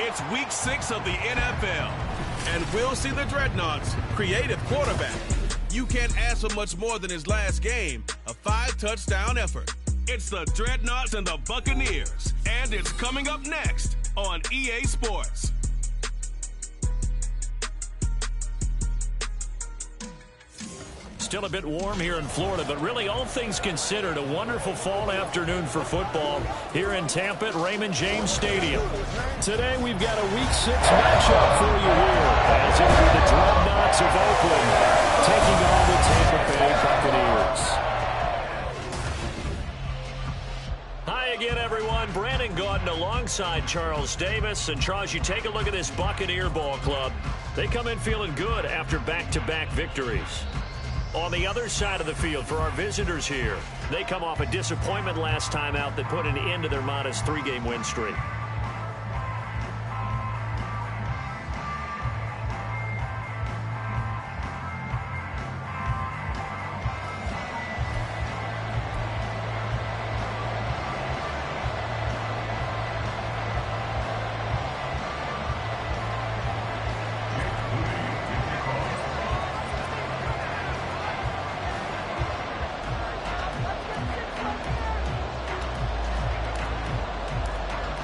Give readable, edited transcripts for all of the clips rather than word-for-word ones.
It's week 6 of the NFL, and we'll see the Dreadnoughts' creative quarterback. You can't ask for much more than his last game, a 5-touchdown effort. It's the Dreadnoughts and the Buccaneers, and it's coming up next on EA Sports. Still a bit warm here in Florida, but really all things considered, a wonderful fall afternoon for football here in Tampa at Raymond James Stadium. Today we've got a Week 6 matchup for you here, as it will be the Dreadnoughts of Oakland taking on the Tampa Bay Buccaneers. Hi again, everyone. Brandon Gordon alongside Charles Davis. And Charles, you take a look at this Buccaneer ball club. They come in feeling good after back-to-back victories. On the other side of the field for our visitors here, they come off a disappointment last time out that put an end to their modest 3-game win streak.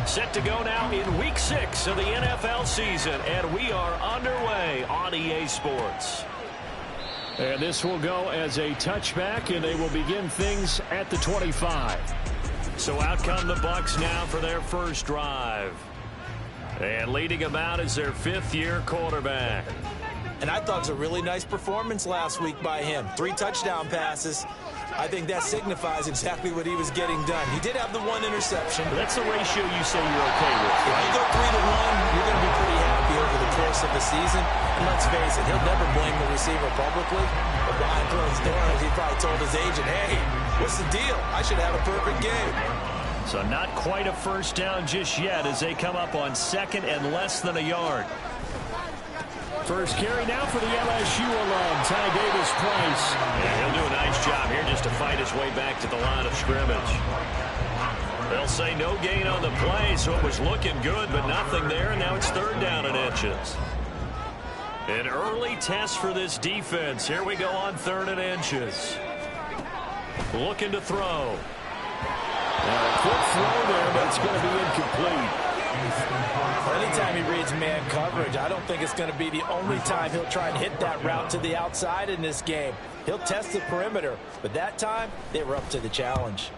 Set to go now in Week 6 of the NFL season, and we are underway on EA Sports. And this will go as a touchback, and they will begin things at the 25. So out come the Bucs now for their first drive. And leading them out is their 5th-year quarterback. And I thought it was a really nice performance last week by him. 3 touchdown passes. I think that signifies exactly what he was getting done. He did have the 1 interception. But that's the ratio you say you're okay with, right? If you go 3-to-1, you're going to be pretty happy over the course of the season. And let's face it, he'll never blame the receiver publicly. But behind closed doors, he probably told his agent, hey, what's the deal? I should have a perfect game. So not quite a first down just yet as they come up on 2nd and less than a yard. First carry now for the LSU alum, Ty Davis-Price. Yeah, he'll do a nice job here just to fight his way back to the line of scrimmage. They'll say no gain on the play, so it was looking good, but nothing there, and now it's 3rd down and inches. An early test for this defense. Here we go on 3rd and inches. Looking to throw. Now, a quick throw there, but it's going to be incomplete. Anytime he reads man coverage, I don't think it's going to be the only time he'll try and hit that route to the outside in this game. He'll test the perimeter, but that time they were up to the challenge.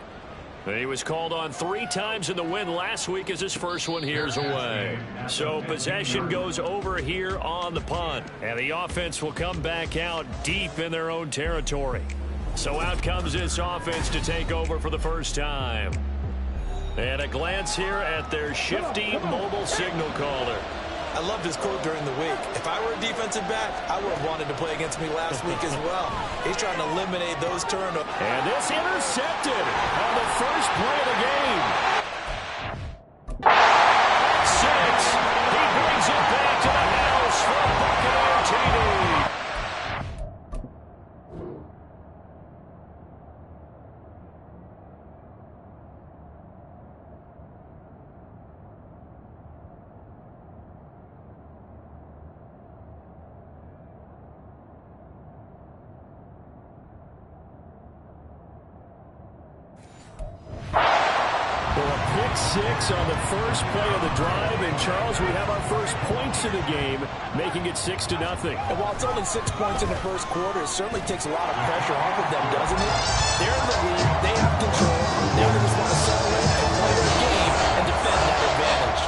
He was called on 3 times in the win last week as his first one here's away. So possession goes over here on the punt, and the offense will come back out deep in their own territory. So out comes this offense to take over for the first time. And a glance here at their shifty mobile signal caller. I loved his quote during the week. If I were a defensive back, I would have wanted to play against me last week as well. He's trying to eliminate those turnovers. And this intercepted on the first play of the game. 6. He brings it back to the house for Buccaneer TV. Pick 6 on the first play of the drive, and Charles, we have our first points in the game, making it 6-0. And while it's only 6 points in the first quarter, it certainly takes a lot of pressure off of them, doesn't it? They're in the lead, they have control, they just want to settle in and play their game and defend that advantage.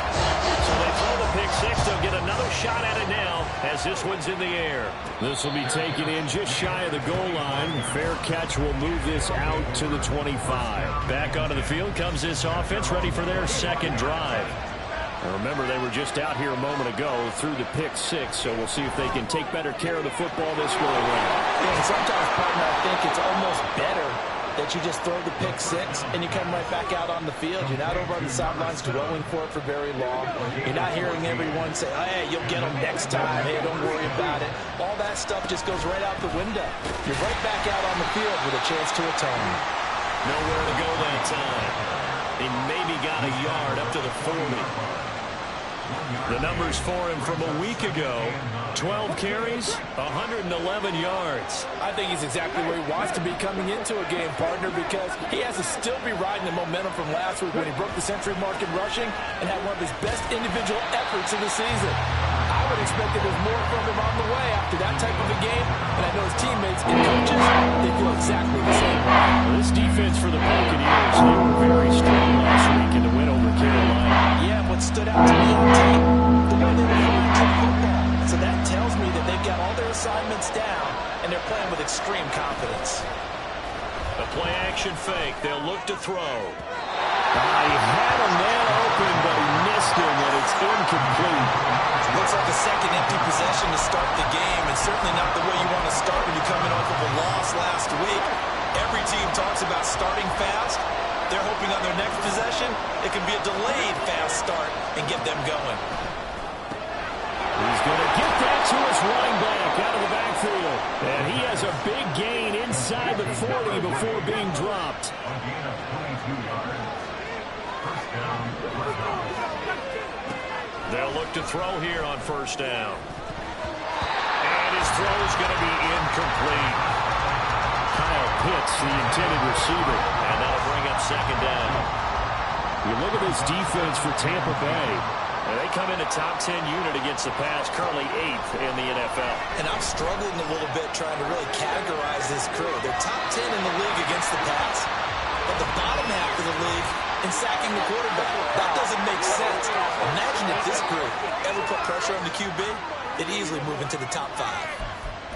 So they throw the pick 6, they'll get another shot at it now as this one's in the air. This will be taken in just shy of the goal line. Fair catch will move this out to the 25. Back onto the field comes this offense, ready for their second drive. Now remember, they were just out here a moment ago through the pick 6, so we'll see if they can take better care of the football this go around. Yeah, and sometimes, partner, I think it's almost better that you just throw the pick 6 and you come right back out on the field. You're not over on the sidelines dwelling for it for very long. You're not hearing everyone say, hey, you'll get them next time. Hey, don't worry about it. All that stuff just goes right out the window. You're right back out on the field with a chance to atone. Nowhere to go that time. He maybe got a yard up to the 40. The numbers for him from a week ago: 12 carries, 111 yards. I think he's exactly where he wants to be coming into a game, partner, because he has to still be riding the momentum from last week when he broke the century mark in rushing and had one of his best individual efforts of the season. I would expect that there's more from him on the way after that type of a game, and I know his teammates and coaches, they feel exactly the same way. This defense for the Buccaneers, they were very strong last week in the win over Carolina. Yeah, what stood out to me on tape, the way they were playing football. So that tells me that they've got all their assignments down, and they're playing with extreme confidence. A play-action fake. They'll look to throw. He had a man open, but he missed him, and it's incomplete. Looks like a second empty possession to start the game, and certainly not the way you want to start when you're coming off of a loss last week. Every team talks about starting fast. They're hoping on their next possession, it can be a delayed fast start and get them going. He's going to get that to his running back out of the backfield. And he has a big gain inside the 40 before being dropped. They'll look to throw here on first down. And his throw is going to be incomplete. Kyle Pitts, the intended receiver. And that'll bring up second down. You look at this defense for Tampa Bay. And they come in a top 10 unit against the pass, currently 8th in the NFL. And I'm struggling a little bit trying to really categorize this crew. They're top 10 in the league against the pass, but the bottom half of the league in sacking the quarterback. That doesn't make sense. Imagine if this group ever put pressure on the QB, it'd easily move into the top 5.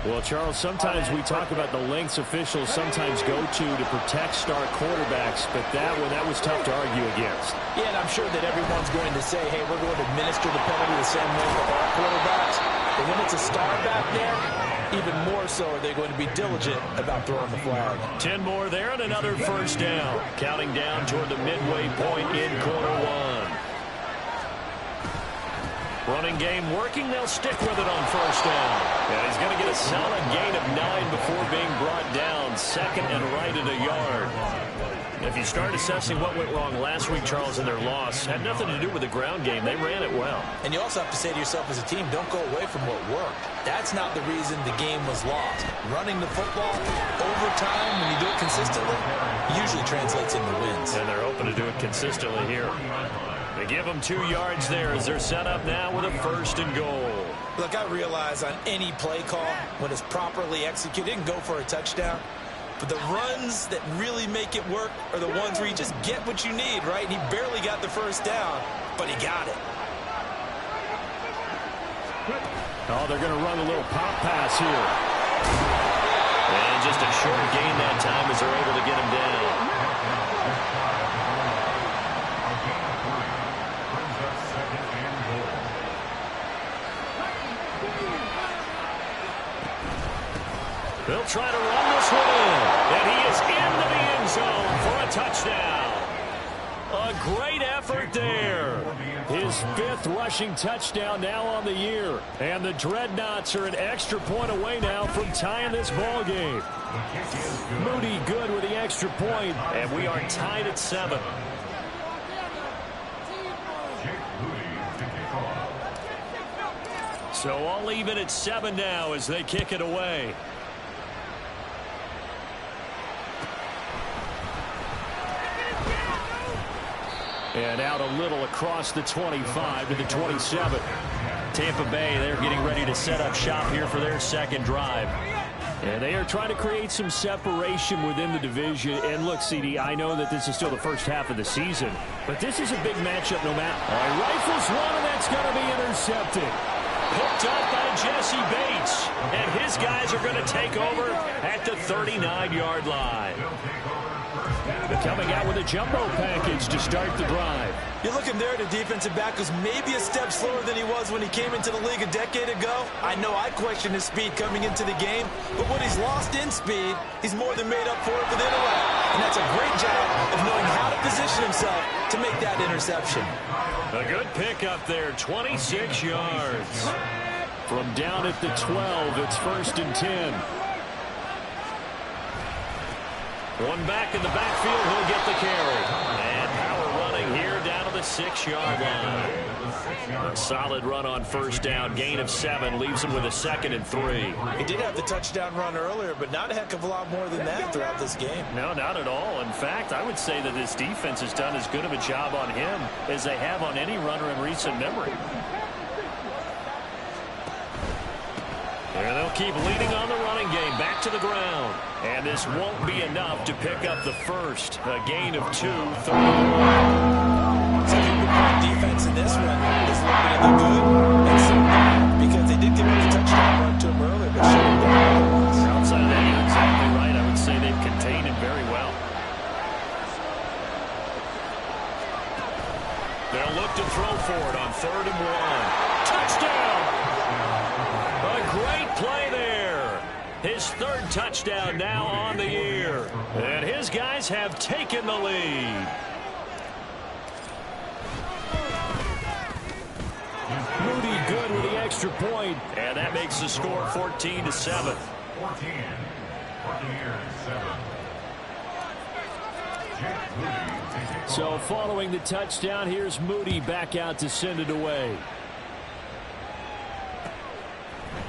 Well, Charles, sometimes we talk about the lengths officials sometimes go to protect star quarterbacks, but that was tough to argue against. Yeah, and I'm sure that everyone's going to say, hey, we're going to administer the penalty the same way for all quarterbacks. But when it's a star back there, even more so are they going to be diligent about throwing the flag. 10 more there and another first down. Counting down toward the midway point in quarter one. Running game working. They'll stick with it on first down. And he's going to get a solid gain of 9 before being brought down. Second and right at a yard. If you start assessing what went wrong last week, Charles, in their loss, had nothing to do with the ground game. They ran it well. And you also have to say to yourself as a team, don't go away from what worked. That's not the reason the game was lost. Running the football over time, when you do it consistently, usually translates into wins. And they're open to do it consistently here. They give them 2 yards there as they're set up now with a first and goal. Look, I realize on any play call, when it's properly executed, it can go for a touchdown. But the runs that really make it work are the ones where you just get what you need, right? And he barely got the first down, but he got it. Oh, they're going to run a little pop pass here. And just a short gain that time as they're able to get him down. They'll try to run this one in. And he is into the end zone for a touchdown. A great effort there. His 5th rushing touchdown now on the year. And the Dreadnoughts are an extra point away now from tying this ball game. Moody good with the extra point. And we are tied at 7. So all even at 7 now as they kick it away. And out a little across the 25 to the 27. Tampa Bay, they're getting ready to set up shop here for their second drive. And they are trying to create some separation within the division. And look, CD, I know that this is still the first half of the season, but this is a big matchup no matter. Rifles one, and that's going to be intercepted. Hooked up by Jesse Bates. And his guys are going to take over at the 39-yard line. Coming out with a jumbo package to start the drive. You're looking there at a defensive back who's maybe a step slower than he was when he came into the league a decade ago. I know I questioned his speed coming into the game, but what he's lost in speed, he's more than made up for it with intellect. And that's a great job of knowing how to position himself to make that interception. A good pickup there, 26 yards. From down at the 12, it's 1st and 10. One back in the backfield, he'll get the carry. And power running here down to the 6-yard line. A solid run on first down. Gain of 7 leaves him with a 2nd and 3. He did have the touchdown run earlier, but not a heck of a lot more than that throughout this game. No, not at all. In fact, I would say that this defense has done as good of a job on him as they have on any runner in recent memory. And they'll keep leading on the running game. Back to the ground. And this won't be enough to pick up the first. A gain of 2, 31. So the defense in this one is looking at the good and some bad, because they did give him a touchdown run to him earlier, but should have done otherwise. Outside of that, you're exactly right. I would say they've contained him very well. They'll look to throw for it on 3rd and 1. Touchdown! A great play there. His 3rd touchdown now on the year. And his guys have taken the lead. Moody good with the extra point. And that makes the score 14-7. 14. So following the touchdown, here's Moody back out to send it away.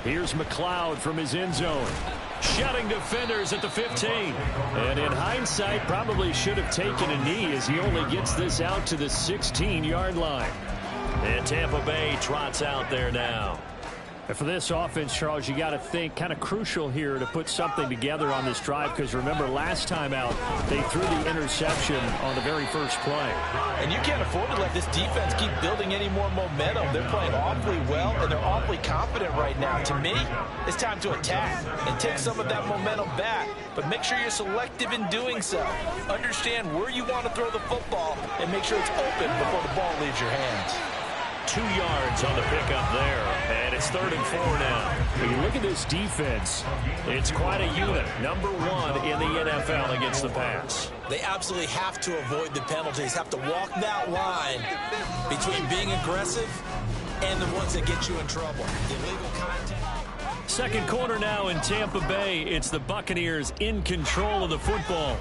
Here's McLeod from his end zone. Shutting defenders at the 15. And in hindsight, probably should have taken a knee as he only gets this out to the 16-yard line. And Tampa Bay trots out there now. And for this offense, Charles, you got to think kind of crucial here to put something together on this drive, because remember last time out they threw the interception on the very first play. And you can't afford to let this defense keep building any more momentum. They're playing awfully well, and they're awfully confident right now. To me, it's time to attack and take some of that momentum back, but make sure you're selective in doing so. Understand where you want to throw the football and make sure it's open before the ball leaves your hands. 2 yards on the pickup there, and it's 3rd and 4 now. When you look at this defense, it's quite a unit. Number 1 in the NFL against the pass. They absolutely have to avoid the penalties, have to walk that line between being aggressive and the ones that get you in trouble. The illegal contact. Second quarter now in Tampa Bay. It's the Buccaneers in control of the football.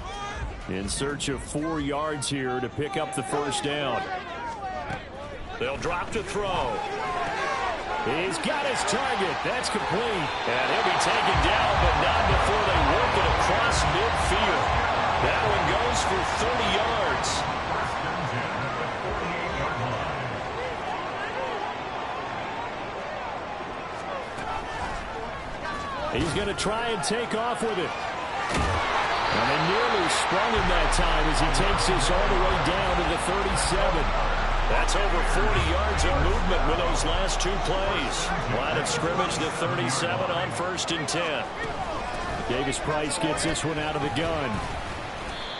In search of 4 yards here to pick up the first down. They'll drop to throw. He's got his target. That's complete. And he'll be taken down, but not before they work it across midfield. That one goes for 30 yards. He's going to try and take off with it. And they nearly sprung him that time as he takes this all the way down to the 37. That's over 40 yards of movement with those last 2 plays. Line of scrimmage, the 37 on 1st and 10. Davis Price gets this one out of the gun.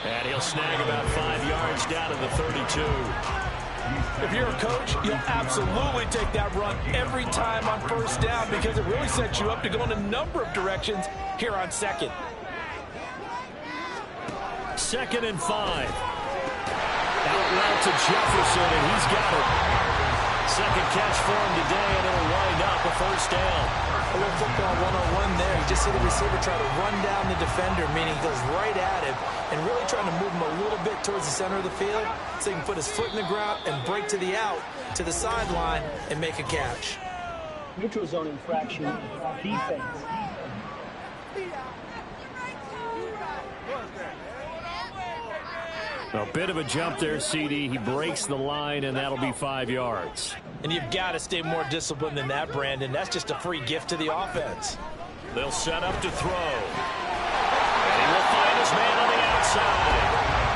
And he'll snag about 5 yards down to the 32. If you're a coach, you'll absolutely take that run every time on first down, because it really sets you up to go in a number of directions here on 2nd. 2nd and 5. Out route to Jefferson, and he's got it. Second catch for him today, and it'll wind up a first down. A little football 101 there. You just see the receiver try to run down the defender, meaning he goes right at him, and really trying to move him a little bit towards the center of the field so he can put his foot in the ground and break to the out, to the sideline, and make a catch. Neutral zone infraction, defense. A bit of a jump there, CD. He breaks the line, and that'll be 5 yards. And you've got to stay more disciplined than that, Brandon. That's just a free gift to the offense. They'll set up to throw. And he will find his man on the outside.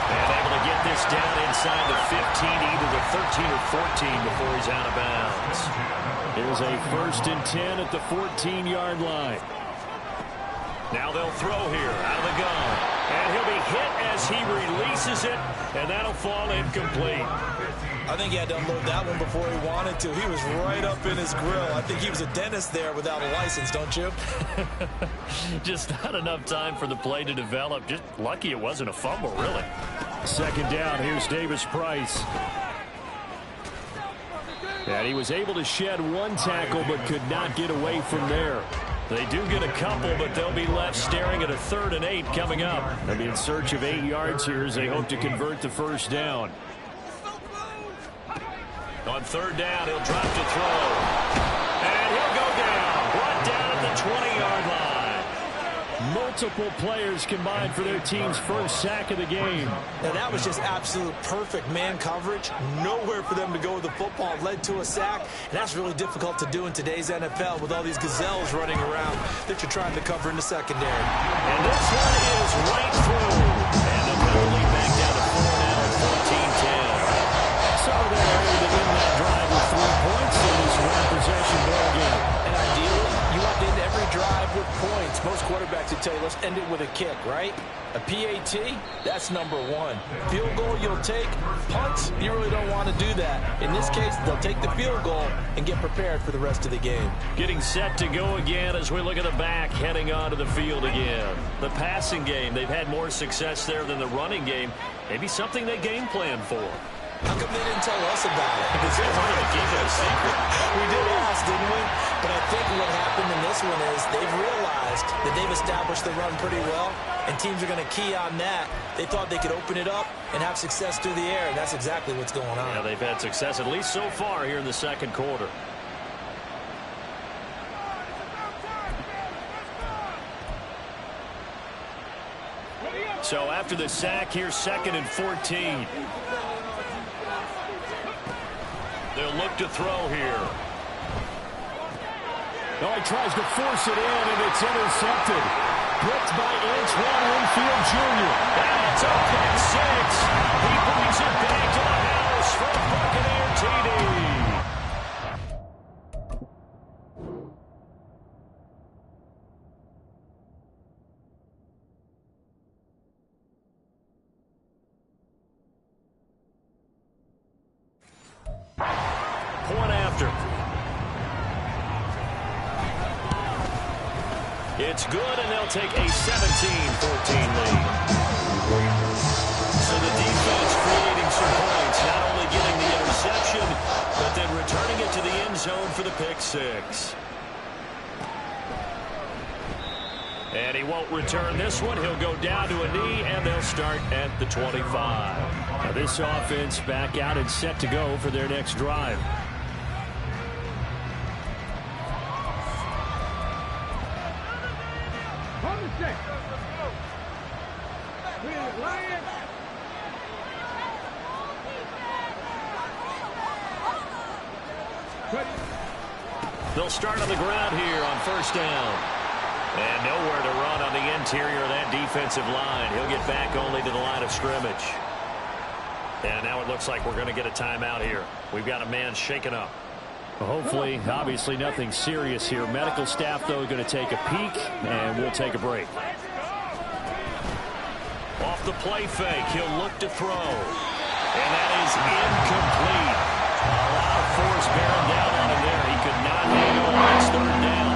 And able to get this down inside the 15, either the 13 or 14 before he's out of bounds. Here's a 1st and 10 at the 14-yard line. Now they'll throw here out of the gun. And he'll be hit as he releases it, and that'll fall incomplete. I think he had to unload that one before he wanted to. He was right up in his grill. I think he was a dentist there without a license, don't you? Just not enough time for the play to develop. Just lucky it wasn't a fumble, really. 2nd down, here's Davis Price. And he was able to shed 1 tackle, but could not get away from there. They do get a couple, but they'll be left staring at a 3rd and 8 coming up. They'll be in search of 8 yards here as they hope to convert the first down. On third down, he'll drop to throw. And he'll go down. Brought down at the 20-yard line. Multiple players combined for their team's first sack of the game. Now that was just absolute perfect man coverage. Nowhere for them to go with the football. Led to a sack. And that's really difficult to do in today's NFL with all these gazelles running around that you're trying to cover in the secondary. And this one is right through. And the penalty back down to 4 now, 14-10. So they're able to win that drive with 3 points in this one-possession ball game. And ideally, you want to end every drive with points. Most quarterbacks would tell you, let's end it with a kick, right? A PAT, that's number 1. Field goal you'll take. Punts, you really don't want to do that. In this case, they'll take the field goal and get prepared for the rest of the game. Getting set to go again as we look at the back, heading onto the field again. The passing game, they've had more success there than the running game. Maybe something they game plan for. How come they didn't tell us about it? Because they wanted to keep it a secret. We did ask, didn't we? But I think what happened in this one is they've realized that they've established the run pretty well, and teams are going to key on that. They thought they could open it up and have success through the air, and that's exactly what's going on. Yeah, they've had success, at least so far, here in the second quarter. So after the sack, here's 2nd and 14. They'll look to throw here. Oh, he tries to force it in, and it's intercepted. Blitzed by Antoine Winfield Jr. That's a pick 6. He brings it back to the house for a Buccaneer TD. Point after. It's good, and they'll take a 17-14 lead. So the defense creating some points, not only getting the interception, but then returning it to the end zone for the pick 6. And he won't return this one. He'll go down to a knee, and they'll start at the 25. Now this offense back out and set to go for their next drive. They'll start on the ground here on first down. And nowhere to run on the interior of that defensive line. He'll get back only to the line of scrimmage. And now it looks like we're going to get a timeout here. We've got a man shaken up. Hopefully, obviously nothing serious here. Medical staff, though, going to take a peek, and we'll take a break. Off the play fake, he'll look to throw. And that is incomplete. A lot of force bearing down on him there. He could not hang on. It's third down.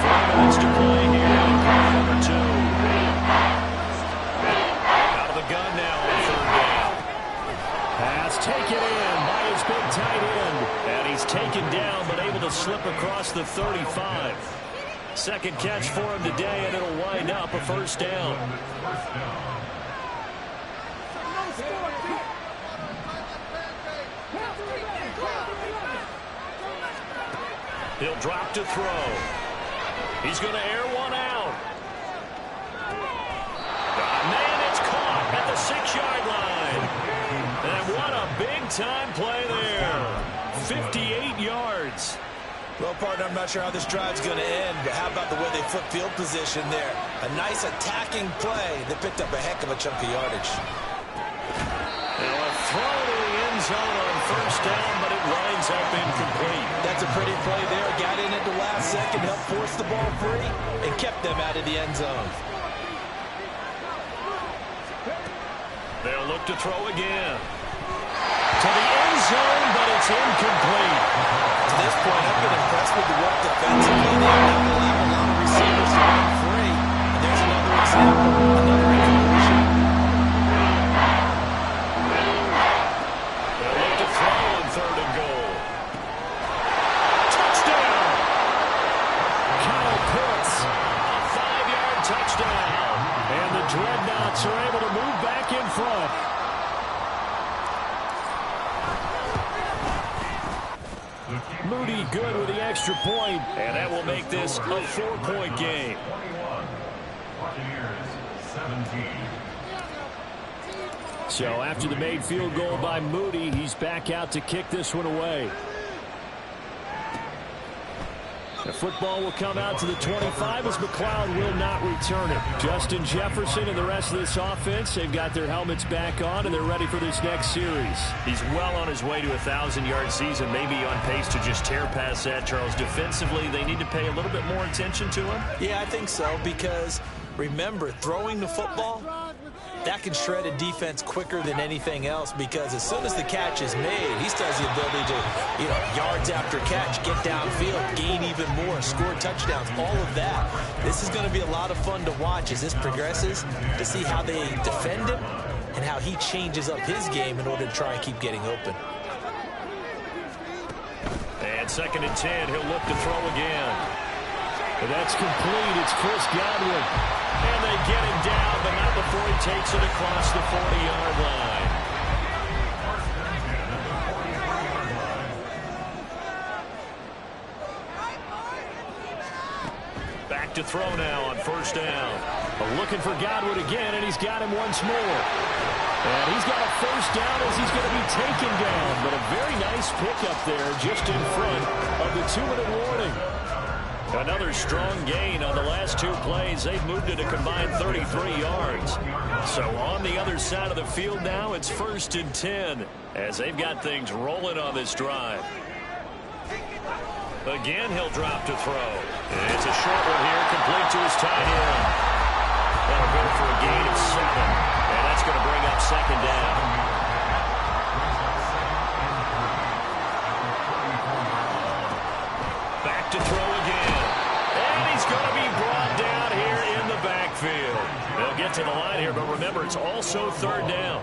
4 minutes to play here in quarter number 2. Out of the gun now on third down. Pass taken in by his big tight end. And he's taken down but able to slip across the 35. Second catch for him today, and it'll wind up a first down. He'll drop to throw. He's going to air one out. Man, it's caught at the 6-yard line. And what a big-time play there. 58 yards. Well, partner, I'm not sure how this drive's going to end, but how about the way they flip field position there? A nice attacking play that picked up a heck of a chunk of yardage. And a throw to the end zone on first down, but it winds up incomplete. That's a pretty play there. Got in at the last second, helped force the ball free, and kept them out of the end zone. They'll look to throw again. To the end zone, but it's incomplete. To this point, I've been impressed with the work defensively. They're not allowing a lot of receivers to run free. And there's another example, another incompletion. They'll look to throw on third and goal. Touchdown! Kyle Pitts. A 5-yard touchdown. And the Dreadnoughts are able to move back in front. Moody good with the extra point, and that will make this a 4-point game. So after the made field goal by Moody, he's back out to kick this one away. The football will come out to the 25 as McLeod will not return it. Justin Jefferson and the rest of this offense, they've got their helmets back on and they're ready for this next series. He's well on his way to a 1,000-yard season, maybe on pace to just tear past that, Charles. Defensively, they need to pay a little bit more attention to him. Yeah, I think so, because remember, throwing the football, that can shred a defense quicker than anything else, because as soon as the catch is made, he still has the ability to, yards after catch, get downfield, gain even more, score touchdowns, all of that. This is going to be a lot of fun to watch as this progresses, to see how they defend him and how he changes up his game in order to try and keep getting open. And 2nd and 10, he'll look to throw again. And that's complete. It's Chris Godwin. And they get him down, but not before he takes it across the 40-yard line. Back to throw now on 1st down. Looking for Godwin again, and he's got him once more. And he's got a 1st down as he's going to be taken down. But a very nice pickup there just in front of the 2-minute warning. Another strong gain on the last 2 plays. They've moved it a combined 33 yards. So on the other side of the field now, it's 1st and 10 as they've got things rolling on this drive. Again, he'll drop to throw. It's a short one here, complete to his tight end. That'll go for a gain of 7. And that's going to bring up 2nd down. Back to throw again. And he's going to be brought down here in the backfield. They'll get to the line here, but remember, it's also 3rd down.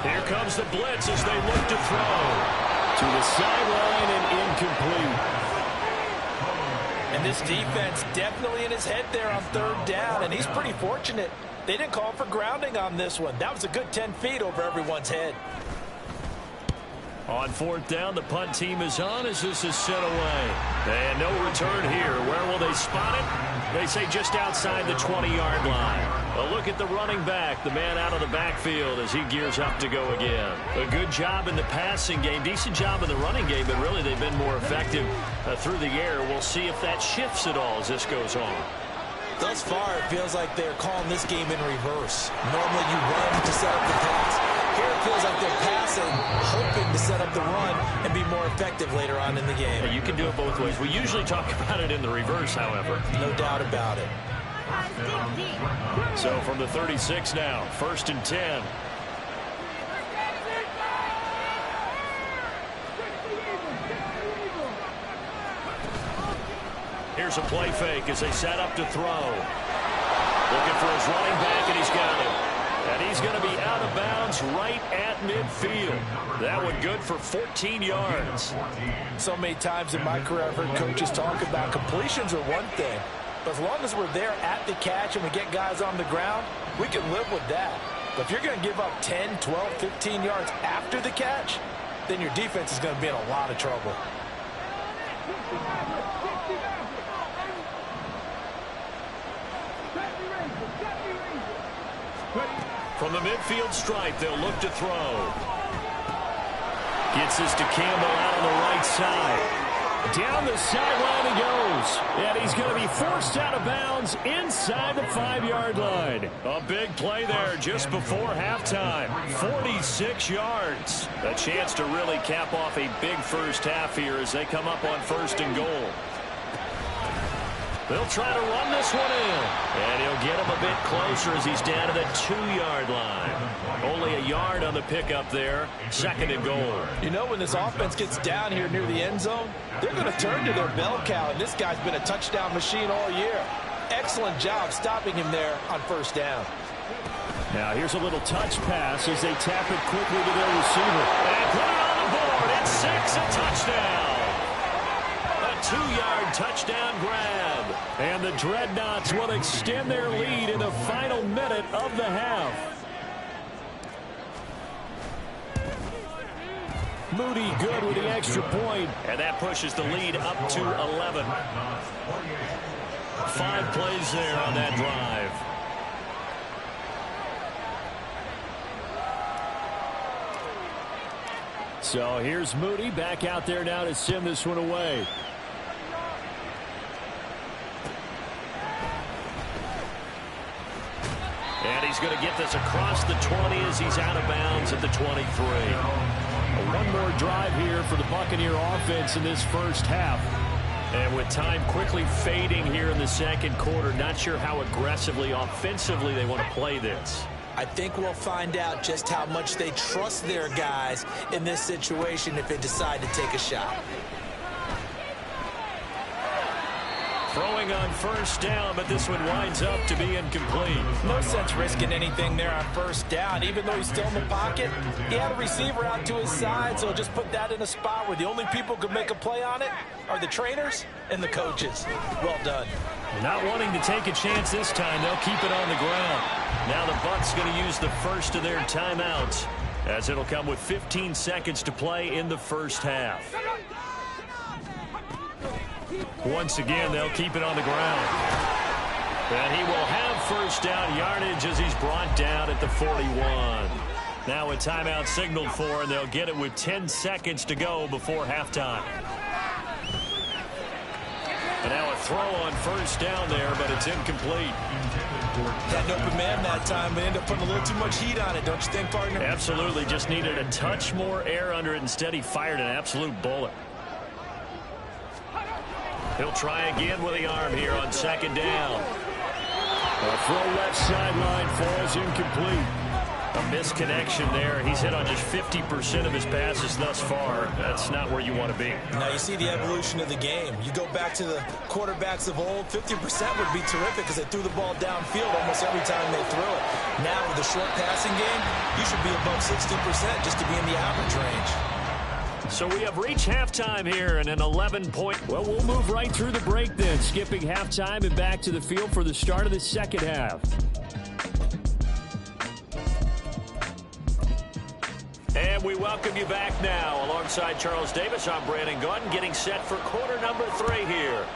Here comes the blitz as they look to throw. To the sideline and incomplete. And this defense definitely in his head there on 3rd down, and he's pretty fortunate. They didn't call for grounding on this one. That was a good 10 feet over everyone's head. On 4th down, the punt team is on as this is sent away. And no return here. Where will they spot it? They say just outside the 20-yard line. A look at the running back, the man out of the backfield as he gears up to go again. A good job in the passing game, decent job in the running game, but really they've been more effective through the air. We'll see if that shifts at all as this goes on. Thus far, it feels like they're calling this game in reverse. Normally you run to set up the pass. Here it feels like they're passing, hoping to set up the run and be more effective later on in the game. You can do it both ways. We usually talk about it in the reverse, however. No doubt about it. So from the 36 now, 1st and 10. Here's a play fake as they set up to throw. Looking for his running back, and he's got him. And he's going to be out of bounds right at midfield. That one good for 14 yards. So many times in my career I've heard coaches talk about completions are one thing. But as long as we're there at the catch and we get guys on the ground, we can live with that. But if you're going to give up 10, 12, 15 yards after the catch, then your defense is going to be in a lot of trouble. From the midfield stripe, they'll look to throw. Gets this to Campbell out on the right side. Down the sideline he goes. And he's going to be forced out of bounds inside the 5-yard line. A big play there just before halftime. 46 yards. A chance to really cap off a big first half here as they come up on 1st and goal. They'll try to run this one in. And he'll get him a bit closer as he's down to the 2-yard line. Only a yard on the pickup there. 2nd and goal. You know, when this offense gets down here near the end zone, they're going to turn to their bell cow, and this guy's been a touchdown machine all year. Excellent job stopping him there on 1st down. Now here's a little touch pass as they tap it quickly to their receiver. And put it on the board. It's 6, a touchdown. A 2-yard touchdown grab. And the Dreadnoughts will extend their lead in the final minute of the half. Moody good with the extra point. And that pushes the lead up to 11. 5 plays there on that drive. So here's Moody back out there now to send this one away. And he's going to get this across the 20 as he's out of bounds at the 23. One more drive here for the Buccaneer offense in this first half. And with time quickly fading here in the second quarter, not sure how aggressively, offensively they want to play this. I think we'll find out just how much they trust their guys in this situation if they decide to take a shot. Throwing on first down, but this one winds up to be incomplete. No sense risking anything there on first down. Even though he's still in the pocket, he had a receiver out to his side, so just put that in a spot where the only people who can make a play on it are the trainers and the coaches. Well done. Not wanting to take a chance this time, they'll keep it on the ground. Now the Bucs going to use the first of their timeouts, as it'll come with 15 seconds to play in the first half. Once again, they'll keep it on the ground. And he will have first down yardage as he's brought down at the 41. Now a timeout signaled for, and they'll get it with 10 seconds to go before halftime. And now a throw on first down there, but it's incomplete. Had an open man that time, but ended up putting a little too much heat on it, don't you think, partner? Absolutely. Just needed a touch more air under it. Instead, he fired an absolute bullet. He'll try again with the arm here on second down. A throw left sideline falls incomplete. A misconnection there. He's hit on just 50% of his passes thus far. That's not where you want to be. Now you see the evolution of the game. You go back to the quarterbacks of old, 50% would be terrific because they threw the ball downfield almost every time they threw it. Now with the short passing game, you should be above 60% just to be in the average range. So we have reached halftime here and an 11-point. Well, we'll move right through the break then, skipping halftime and back to the field for the start of the second half. And we welcome you back now. Alongside Charles Davis, I'm Brandon Gordon, getting set for quarter number 3 here.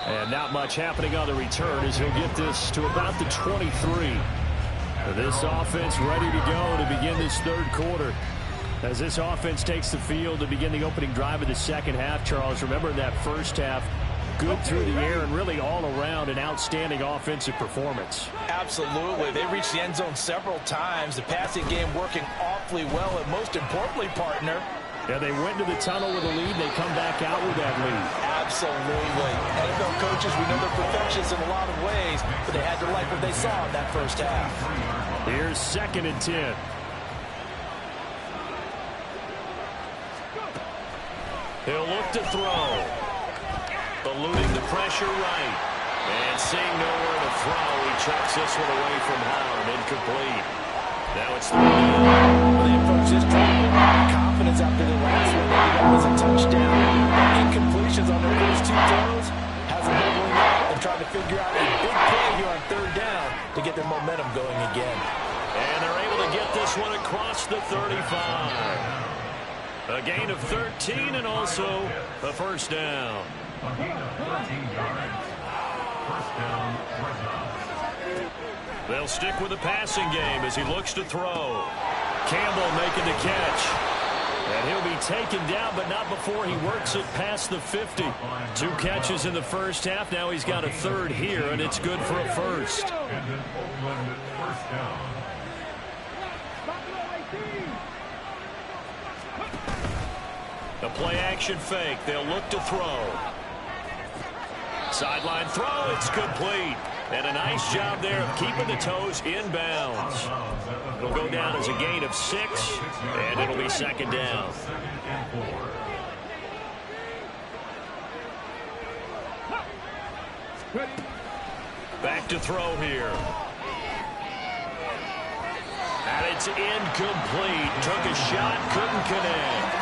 And not much happening on the return as he'll get this to about the 23. This offense ready to go to begin this third quarter. As this offense takes the field to begin the opening drive of the second half, Charles, remember that first half, good through the air and really all around an outstanding offensive performance. Absolutely. They reached the end zone several times. The passing game working awfully well, and most importantly, partner, yeah, they went to the tunnel with a lead. They come back out with that lead. Absolutely. NFL coaches, we know they're perfectionists in a lot of ways, but they had to like what they saw in that first half. Here's 2nd and 10. He'll look to throw. Eluding the pressure right. And seeing nowhere to throw, he chucks this one away from Howard. Incomplete. Now it's 3 down. They approach this drive with confidence after the last one. That was a touchdown. Incompletions on their first 2 throws has them leveling up and trying to figure out a big play here on 3rd down to get their momentum going again. And they're able to get this one across the 35. A gain of 13 and also a first down. They'll stick with the passing game as he looks to throw. Campbell making the catch. And he'll be taken down, but not before he works it past the 50. 2 catches in the first half. Now he's got a 3rd here, and it's good for a first. A play-action fake. They'll look to throw. Sideline throw. It's complete. And a nice job there of keeping the toes in bounds. It'll go down as a gain of 6, and it'll be 2nd down. Back to throw here. And it's incomplete. Took a shot, couldn't connect.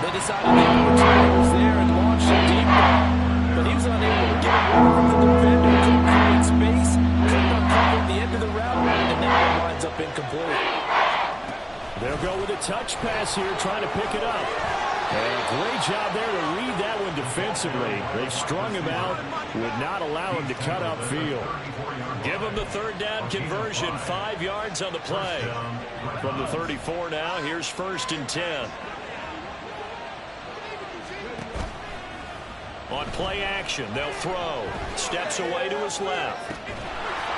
They decided the opportunity was there and launched a deep ball, but he was unable to get away from the defender. Couldn't create space, couldn't uncover the up incomplete. They'll go with a touch pass here, trying to pick it up. And a great job there to read that one defensively. They strung him out, would not allow him to cut upfield. Give him the third down conversion, 5 yards on the play. From the 34 now, here's 1st and 10. On play action, they'll throw. Steps away to his left.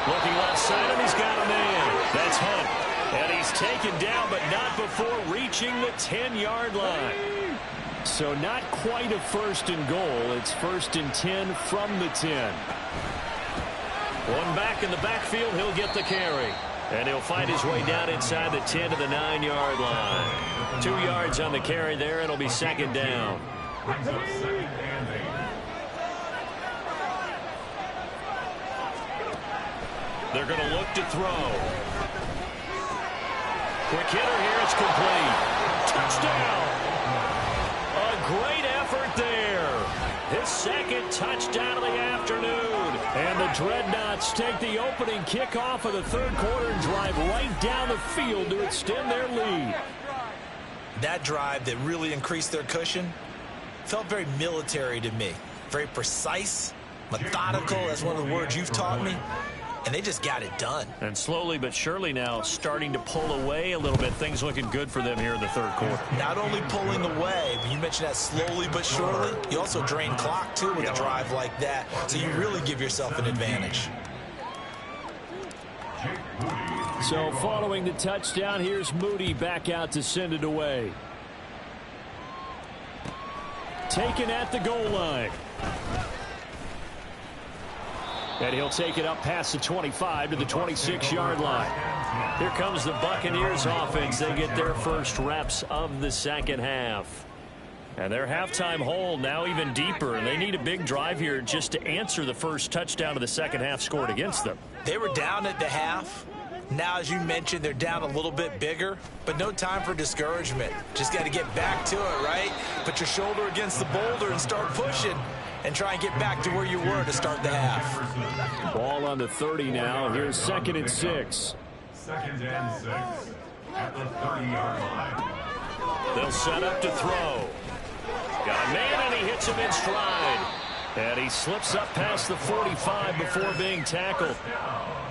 Looking left side, and he's got a man. That's Hunt. And he's taken down, but not before reaching the 10-yard line. So not quite a 1st and goal. It's 1st and 10 from the 10. One back in the backfield, he'll get the carry. And he'll find his way down inside the 10 to the 9-yard line. 2 yards on the carry there. It'll be 2nd down. They're going to look to throw. Quick hitter here. It's complete. Touchdown. A great effort there. His 2nd touchdown of the afternoon. And the Dreadnoughts take the opening kickoff of the 3rd quarter and drive right down the field to extend their lead. That drive that really increased their cushion felt very military to me. Very precise, methodical. That's one of the words you've taught me. And they just got it done. And slowly but surely now starting to pull away a little bit. Things looking good for them here in the 3rd quarter. Not only pulling away, but you mentioned that slowly but surely. You also drain clock, too, with a drive like that. So you really give yourself an advantage. So following the touchdown, here's Moody back out to send it away. Taken at the goal line. And he'll take it up past the 25 to the 26-yard line. Here comes the Buccaneers offense. They get their first reps of the 2nd half. And their halftime hole now even deeper. And they need a big drive here just to answer the first touchdown of the 2nd half scored against them. They were down at the half. Now, as you mentioned, they're down a little bit bigger, but no time for discouragement. Just got to get back to it, right? Put your shoulder against the boulder and start pushing and try and get back to where you were to start the half. Ball on the 30 now. Here's 2nd and 6. 2nd and 6 at the 30-yard line. They'll set up to throw. Got a man, and he hits him in stride. And he slips up past the 45 before being tackled.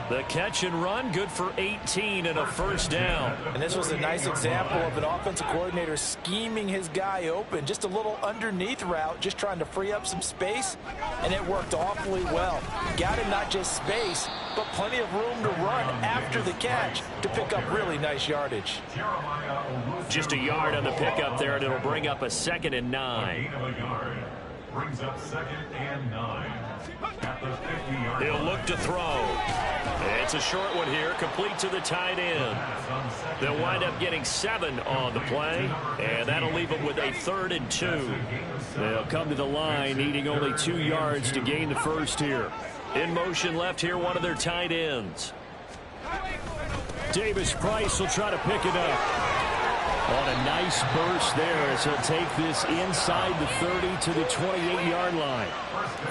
The catch and run, good for 18 and a 1st down. And this was a nice example of an offensive coordinator scheming his guy open. Just a little underneath route, just trying to free up some space, and it worked awfully well. Got him not just space, but plenty of room to run after the catch to pick up really nice yardage. Just a yard on the pickup there, and it'll bring up a 2nd and 9. Brings up 2nd and 9 at the 50-yard line. He'll look to throw. It's a short one here, complete to the tight end. They'll wind up getting 7 on the play, and that'll leave them with a 3rd and 2. They'll come to the line, needing only 2 yards to gain the first here. In motion left here, one of their tight ends. Davis Price will try to pick it up. On a nice burst there as he'll take this inside the 30 to the 28-yard line.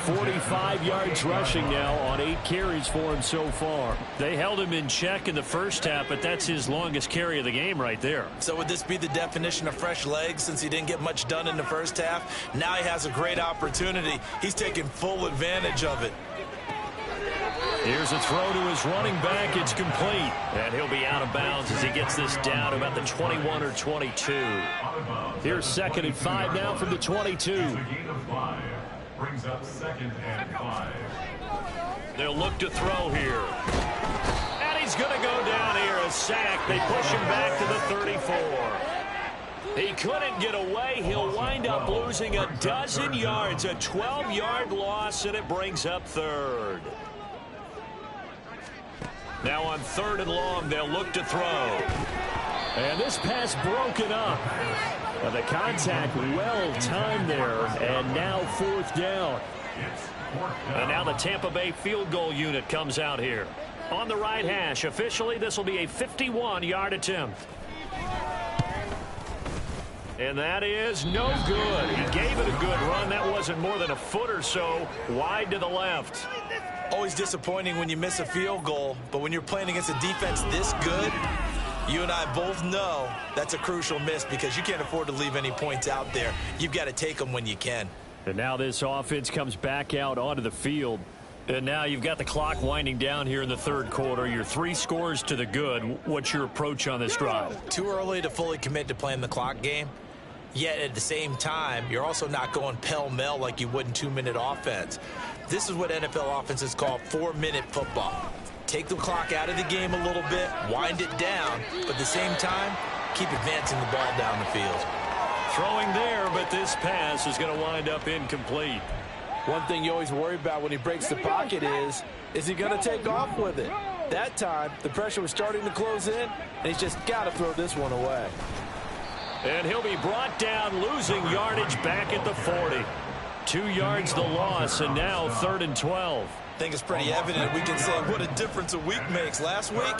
45 yards rushing now on 8 carries for him so far. They held him in check in the first half, but that's his longest carry of the game right there. So would this be the definition of fresh legs since he didn't get much done in the first half? Now he has a great opportunity. He's taking full advantage of it. Here's a throw to his running back. It's complete. And he'll be out of bounds as he gets this down to about the 21 or 22. Here's 2nd and 5 now from the 22. Brings up 2nd and 5. They'll look to throw here. And he's going to go down here. A sack. They push him back to the 34. He couldn't get away. He'll wind up losing a dozen yards. A 12-yard loss, and it brings up 3rd. Now on 3rd and long, they'll look to throw. And this pass broken up. The contact well timed there, and now 4th down. And now the Tampa Bay field goal unit comes out here. On the right hash, officially this will be a 51-yard attempt. And that is no good. He gave it a good run. That wasn't more than a foot or so wide to the left. Always disappointing when you miss a field goal, but when you're playing against a defense this good, you and I both know that's a crucial miss because you can't afford to leave any points out there. You've got to take them when you can. And now this offense comes back out onto the field. And now you've got the clock winding down here in the third quarter. You're 3 scores to the good. What's your approach on this drive? Too early to fully commit to playing the clock game. Yet at the same time, you're also not going pell-mell like you would in 2-minute offense. This is what NFL offenses call 4-minute football. Take the clock out of the game a little bit, wind it down, but at the same time, keep advancing the ball down the field. Throwing there, but this pass is going to wind up incomplete. One thing you always worry about when he breaks the pocket is he going to take off with it? That time, the pressure was starting to close in, and he's just got to throw this one away. And he'll be brought down, losing yardage back at the 40. 2 yards the loss, and now 3rd and 12. I think it's pretty evident we can say what a difference a week makes. Last week,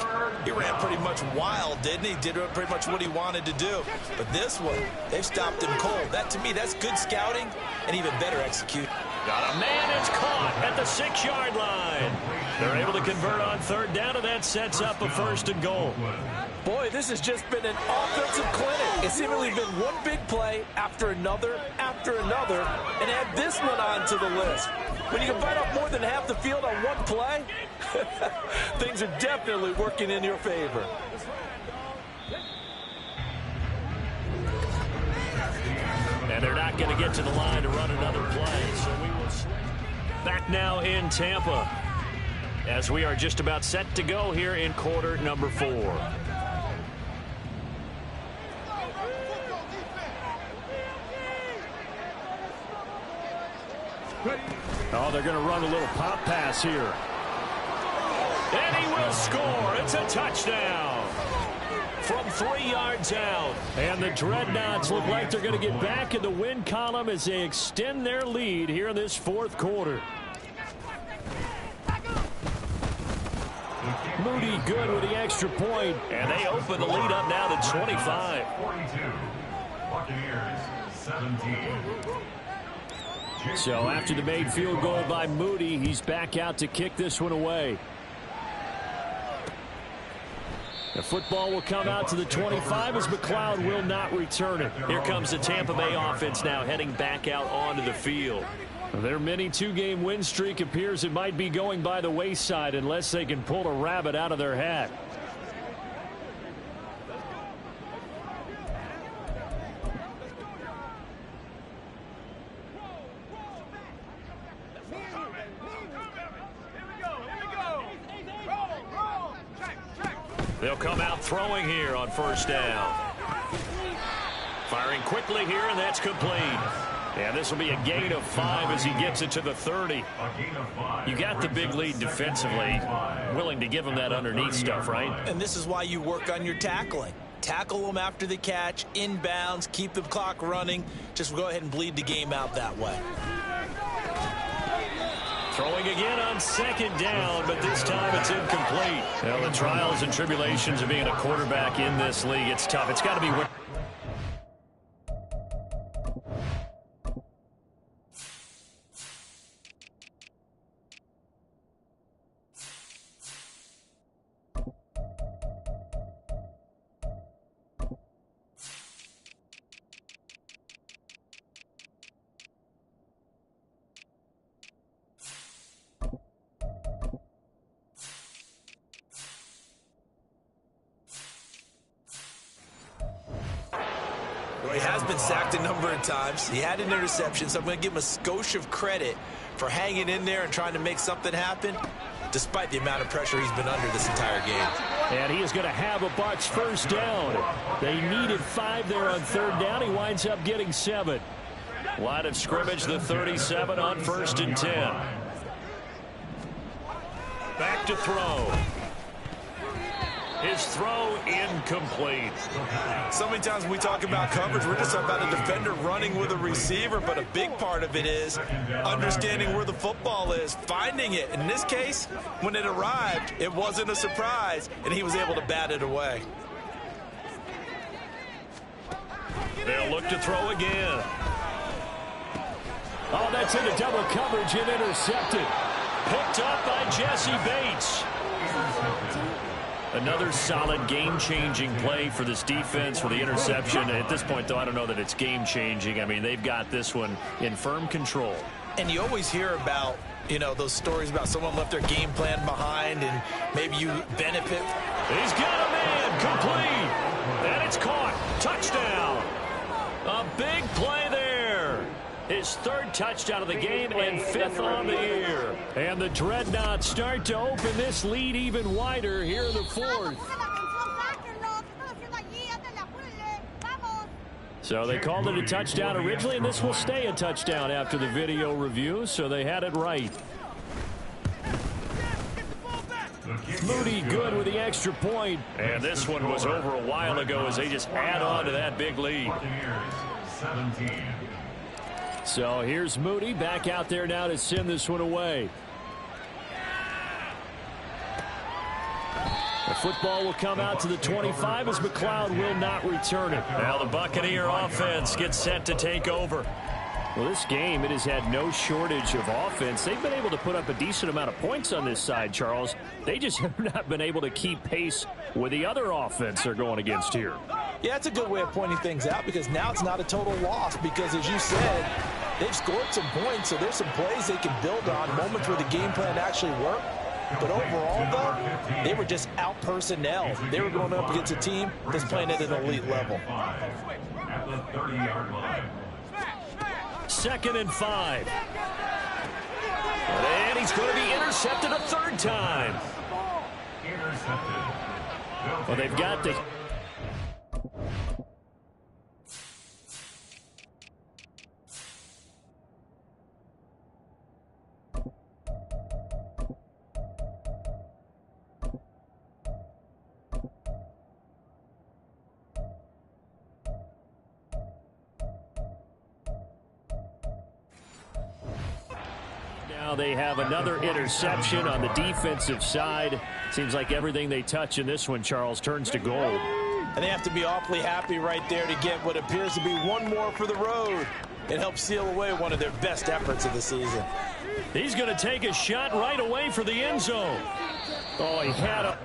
he ran pretty much wild, didn't he? Did pretty much what he wanted to do. But this one, they've stopped him cold. That, to me, that's good scouting and even better execution. Got a man is caught at the 6-yard line. They're able to convert on 3rd down, and that sets up a 1st and goal. Boy, this has just been an offensive clinic. It's seemingly been one big play after another, and add this one onto the list. When you can bite off more than half the field on one play, things are definitely working in your favor. And they're not going to get to the line to run another play. So we will back now in Tampa as we are just about set to go here in quarter number 4. Oh, they're going to run a little pop pass here. And he will score. It's a touchdown from 3 yards out. And the Dreadnoughts look like they're going to get back in the win column as they extend their lead here in this 4th quarter. Moody good with the extra point. And they open the lead up now to 25. 42. Buccaneers 17. So after the made field goal by Moody, he's back out to kick this one away. The football will come out to the 25 as McLeod will not return it. Here comes the Tampa Bay offense now heading back out onto the field. Their mini 2-game win streak appears it might be going by the wayside unless they can pull a rabbit out of their hat. They'll come out throwing here on 1st down. Firing quickly here, and that's complete. And this will be a gain of 5 as he gets it to the 30. You got the big lead defensively. Willing to give him that underneath stuff, right? And this is why you work on your tackling. Tackle them after the catch, inbounds, keep the clock running. Just go ahead and bleed the game out that way. Throwing again on 2nd down, but this time it's incomplete. Well, the trials and tribulations of being a quarterback in this league, it's tough. It's got to be... He has been sacked a number of times. He had an interception, so I'm going to give him a skosh of credit for hanging in there and trying to make something happen, despite the amount of pressure he's been under this entire game. And he is going to have a Bucs 1st down. They needed 5 there on 3rd down. He winds up getting 7. Line of scrimmage, the 37 on 1st and 10. Back to throw. His throw incomplete. So many times when we talk about coverage, we're just talking about a defender running with a receiver, but a big part of it is understanding where the football is, finding it. In this case, when it arrived, it wasn't a surprise, and he was able to bat it away. They'll look to throw again. Oh, that's into double coverage and intercepted. Picked up by Jesse Bates. Another solid game-changing play for this defense for the interception. At this point, though, I don't know that it's game-changing. I mean, they've got this one in firm control. And you always hear about, you know, those stories about someone left their game plan behind and maybe you benefit. He's got a man complete. And it's caught. Touchdown. A big play there. His third touchdown of the game and fifth on the year. And the Dreadnoughts start to open this lead even wider here in the fourth. So they called it a touchdown originally, and this will stay a touchdown after the video review, so they had it right. Moody good with the extra point. And this one was over a while ago as they just add on to that big lead. 17. So here's Moody back out there now to send this one away. The football will come out to the 25 as McLeod will not return it. Now the Buccaneer offense gets set to take over. Well, this game, it has had no shortage of offense. They've been able to put up a decent amount of points on this side, Charles. They just have not been able to keep pace with the other offense they're going against here. Yeah, that's a good way of pointing things out because now it's not a total loss because, as you said, they've scored some points, so there's some plays they can build on, moments where the game plan actually worked. But overall, though, they were just out-personnel. They were going up against a team that's playing at an elite level. At the 30-yard line. 2nd and 5. And he's going to be intercepted a third time. Intercepted. Well, they've got the... Now they have another interception on the defensive side. Seems like everything they touch in this one, Charles, turns to gold. And they have to be awfully happy right there to get what appears to be one more for the road. It helps seal away one of their best efforts of the season. He's going to take a shot right away for the end zone. Oh, he had a...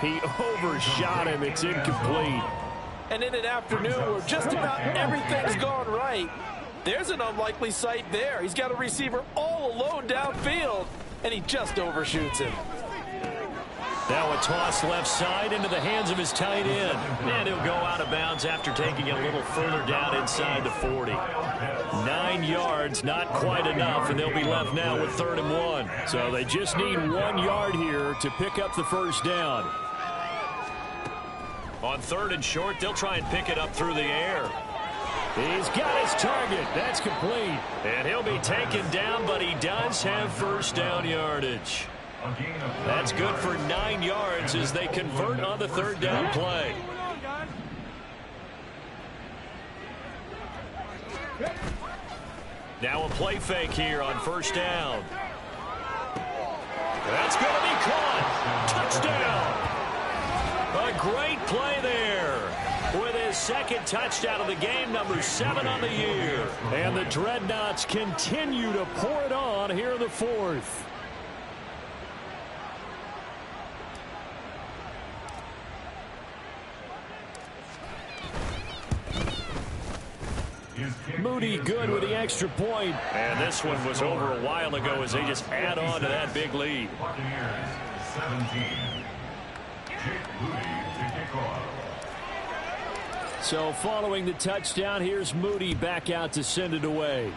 He overshot him. It's incomplete. And in an afternoon where just about everything's gone right, there's an unlikely sight there. He's got a receiver all alone downfield, and he just overshoots him. Now a toss left side into the hands of his tight end. And he'll go out of bounds after taking it a little further down inside the 40. 9 yards, not quite enough, and they'll be left now with 3rd and 1. So they just need 1 yard here to pick up the first down. On 3rd and short, they'll try and pick it up through the air. He's got his target. That's complete. And he'll be taken down, but he does have first down yardage. That's good for 9 yards as they convert on the 3rd down play. Now a play fake here on 1st down. That's going to be caught. Touchdown. A great play there. With his 2nd touchdown of the game, number 7 on the year. And the Dreadnoughts continue to pour it on here in the 4th. Moody good with the extra point. And this one was over a while ago as they just add on to that big lead. Buccaneers 17. Jake Moody to kick off. So following the touchdown, here's Moody back out to send it away.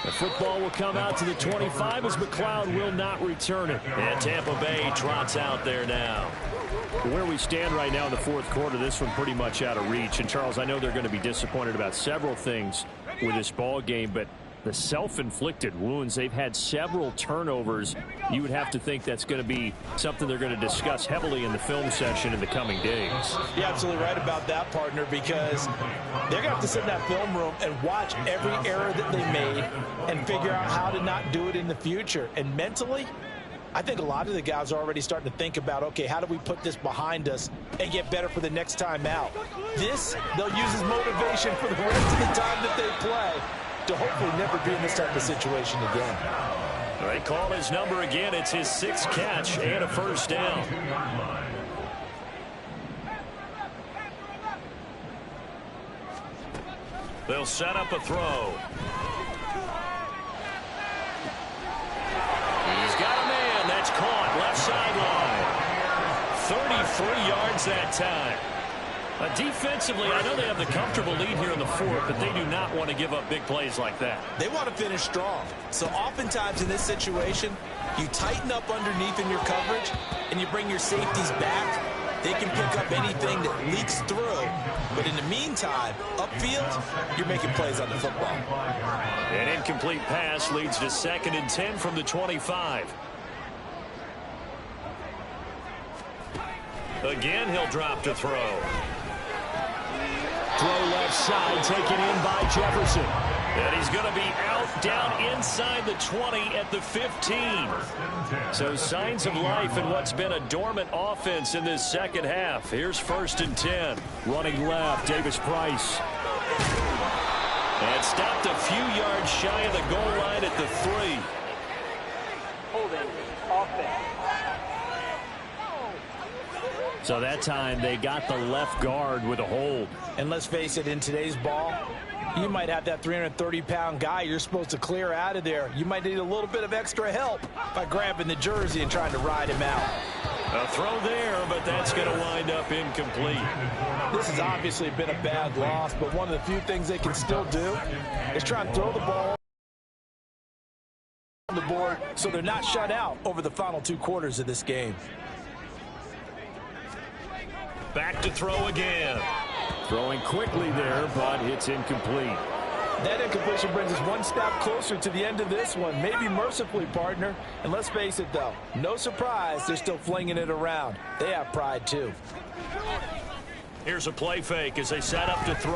The football will come out to the 25 as McLeod will not return it. And Tampa Bay trots out there now. Where we stand right now in the 4th quarter, this one pretty much out of reach. And, Charles, I know they're going to be disappointed about several things with this ball game, but the self-inflicted wounds, they've had several turnovers. You would have to think that's going to be something they're going to discuss heavily in the film session in the coming days. You're absolutely right about that, partner, because they're going to have to sit in that film room and watch every error that they made and figure out how to not do it in the future. And mentally, I think a lot of the guys are already starting to think about, okay, how do we put this behind us and get better for the next time out? This, they'll use as motivation for the rest of the time that they play to hopefully never be in this type of situation again. They call his number again. It's his 6th catch and a first down. They'll set up a throw. He's got a man. That's caught. Left sideline. 33 yards that time. Defensively, I know they have the comfortable lead here in the 4th, but they do not want to give up big plays like that. They want to finish strong. So oftentimes in this situation, you tighten up underneath in your coverage, and you bring your safeties back. They can pick up anything that leaks through. But in the meantime, upfield, you're making plays on the football. An incomplete pass leads to 2nd and 10 from the 25. Again, he'll drop to throw. Throw left side, taken in by Jefferson. And he's going to be out down inside the 20 at the 15. So signs of life in what's been a dormant offense in this 2nd half. Here's 1st and 10. Running left, Davis Price. And stopped a few yards shy of the goal line at the 3. Holding offense. So that time they got the left guard with a hold. And let's face it, in today's ball, you might have that 330-pound guy you're supposed to clear out of there. You might need a little bit of extra help by grabbing the jersey and trying to ride him out. A throw there, but that's going to wind up incomplete. This has obviously been a bad loss, but one of the few things they can still do is try and throw the ball on the board so they're not shut out over the final 2 quarters of this game. Back to throw again. Throwing quickly there, but it's incomplete. That incompletion brings us one step closer to the end of this one, maybe mercifully, partner. And let's face it, though, no surprise, they're still flinging it around. They have pride, too. Here's a play fake as they set up to throw.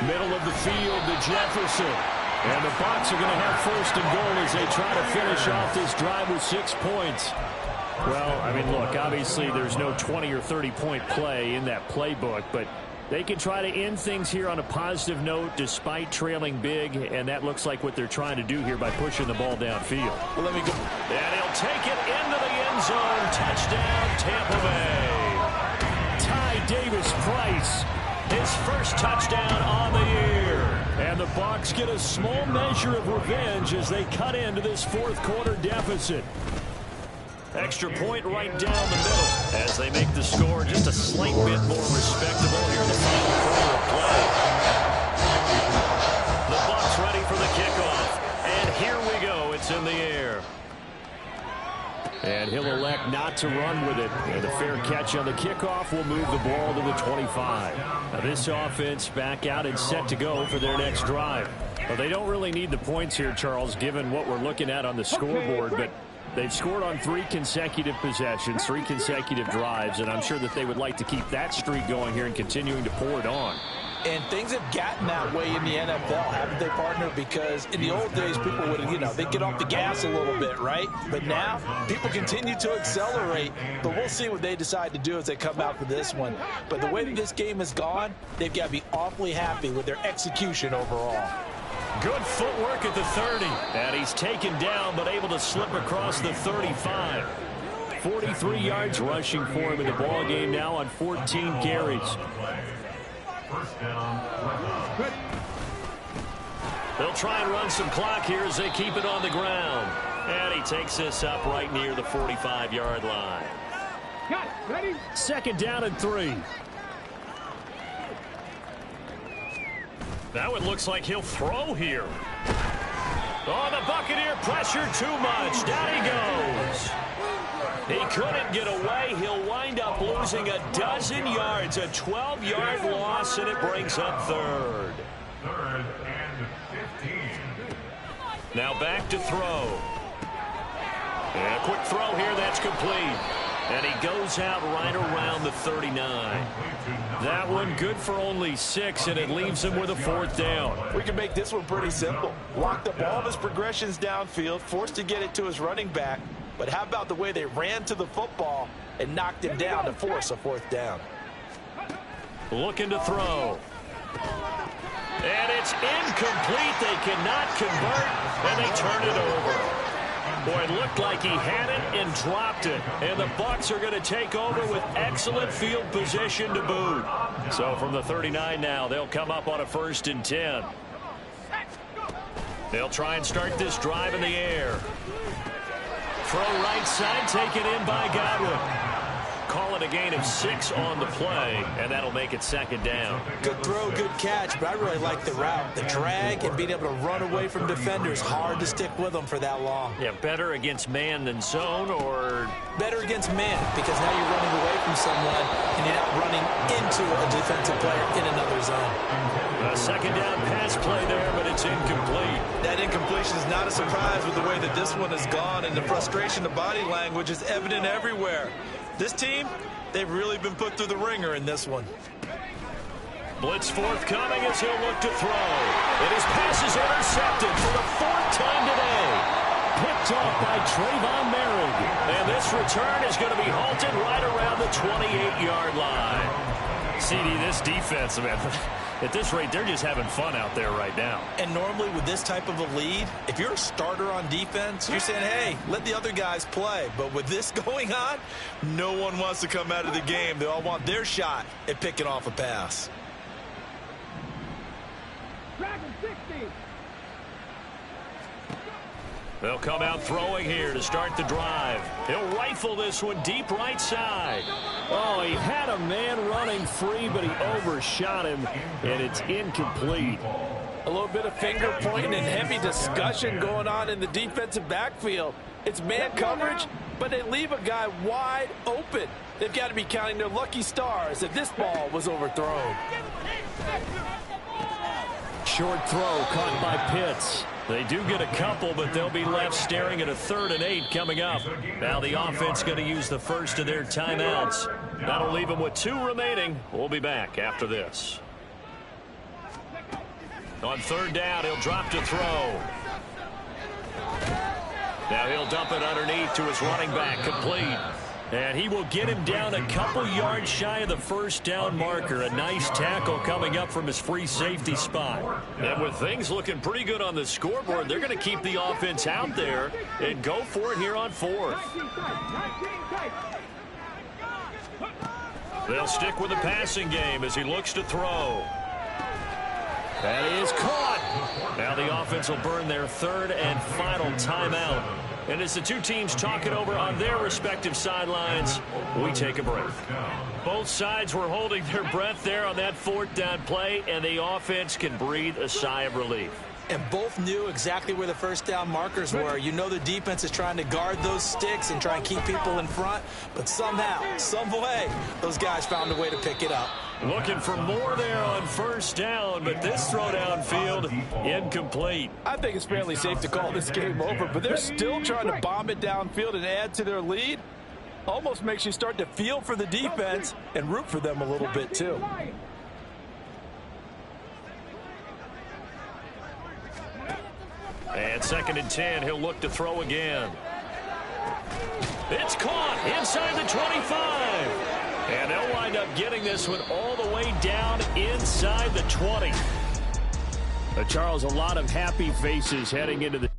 Middle of the field to Jefferson. And the Bucs are going to have 1st and goal as they try to finish off this drive with 6 points. Well, I mean, look, obviously there's no 20 or 30-point play in that playbook, but They can try to end things here on a positive note despite trailing big, and that looks like what they're trying to do here by pushing the ball downfield. Well, let me go. And he'll take it into the end zone. Touchdown, Tampa Bay. Ty Davis-Price, his first touchdown on the year. And the Bucs get a small measure of revenge as they cut into this fourth quarter deficit. Extra point right down the middle as they make the score just a slight bit more respectable here in the final quarter of play. The Bucs ready for the kickoff. And here we go. It's in the air. And he'll elect not to run with it. And a fair catch on the kickoff will move the ball to the 25. Now this offense back out and set to go for their next drive. Well, they don't really need the points here, Charles, given what we're looking at on the scoreboard, but they've scored on 3 consecutive possessions, 3 consecutive drives, and I'm sure that they would like to keep that streak going here and continuing to pour it on. And things have gotten that way in the NFL, haven't they, partner? Because in the old days, people would, they'd get off the gas a little bit, right? But now, people continue to accelerate. But we'll see what they decide to do as they come out for this one. But the way that this game has gone, they've got to be awfully happy with their execution overall. Good footwork at the 30. And he's taken down, but able to slip across the 35. 43 yards rushing for him in the ball game now on 14 carries. They'll try and run some clock here as they keep it on the ground. And he takes this up right near the 45-yard line. Ready? Second down and 3. Now it looks like he'll throw here. Oh, the Buccaneer pressure too much. Down he goes. He couldn't get away. He'll wind up losing a dozen yards, a 12-yard loss, and it brings up third. Third and 15. Now back to throw. And a quick throw here. That's complete. And he goes out right around the 39. That one good for only 6, and it leaves him with a 4th down. We can make this one pretty simple. Locked up all of his progressions downfield, forced to get it to his running back. But how about the way they ran to the football and knocked him down to force a 4th down? Looking to throw. And it's incomplete. They cannot convert, and they turn it over. Boy, it looked like he had it and dropped it. And the Bucs are going to take over with excellent field position to boot. So from the 39 now, they'll come up on a 1st and 10. They'll try and start this drive in the air. Throw right side, taken in by Godwin. Call it a gain of 6 on the play, and that'll make it 2nd down. Good throw, good catch, but I really like the route. The drag and being able to run away from defenders, hard to stick with them for that long. Yeah, better against man than zone, or? Better against man, because now you're running away from someone, and you're not running into a defensive player in another zone. A 2nd down pass play there, but it's incomplete. That incompletion is not a surprise with the way that this one has gone, and the frustration of body language is evident everywhere. This team, they've really been put through the ringer in this one. Blitz forthcoming as he'll look to throw. And his pass is intercepted for the 4th time today. Picked off by Trayvon Merrick. And this return is going to be halted right around the 28-yard line. CD, this defense, man, at this rate, they're just having fun out there right now. And normally with this type of a lead, if you're a starter on defense, you're saying, hey, let the other guys play. But with this going on, no one wants to come out of the game. They all want their shot at picking off a pass. They'll come out throwing here to start the drive. He'll rifle this one deep right side. Oh, he had a man running free, but he overshot him, and it's incomplete. A little bit of finger pointing and heavy discussion going on in the defensive backfield. It's man coverage, but they leave a guy wide open. They've got to be counting their lucky stars if this ball was overthrown. Short throw caught by Pitts. They do get a couple, but they'll be left staring at a 3rd and 8 coming up. Now the offense going to use the first of their timeouts. That'll leave them with 2 remaining. We'll be back after this. On 3rd down, he'll drop to throw. Now he'll dump it underneath to his running back, complete. And he will get him down a couple yards shy of the first down marker. A nice tackle coming up from his free safety spot. And with things looking pretty good on the scoreboard, they're going to keep the offense out there and go for it here on 4th. They'll stick with the passing game as he looks to throw. That is caught. Now the offense will burn their 3rd and final timeout. And as the two teams talk it over on their respective sidelines, we take a break. Both sides were holding their breath there on that 4th down play, and the offense can breathe a sigh of relief. And both knew exactly where the first down markers were. You know the defense is trying to guard those sticks and try and keep people in front. But somehow, some way, those guys found a way to pick it up. Looking for more there on 1st down, but this throw downfield incomplete. I think it's fairly safe to call this game over, but they're still trying to bomb it downfield and add to their lead. Almost makes you start to feel for the defense and root for them a little bit too. And 2nd and 10, he'll look to throw again. It's caught inside the 25. And they'll wind up getting this one all the way down inside the 20. Charles, a lot of happy faces heading into the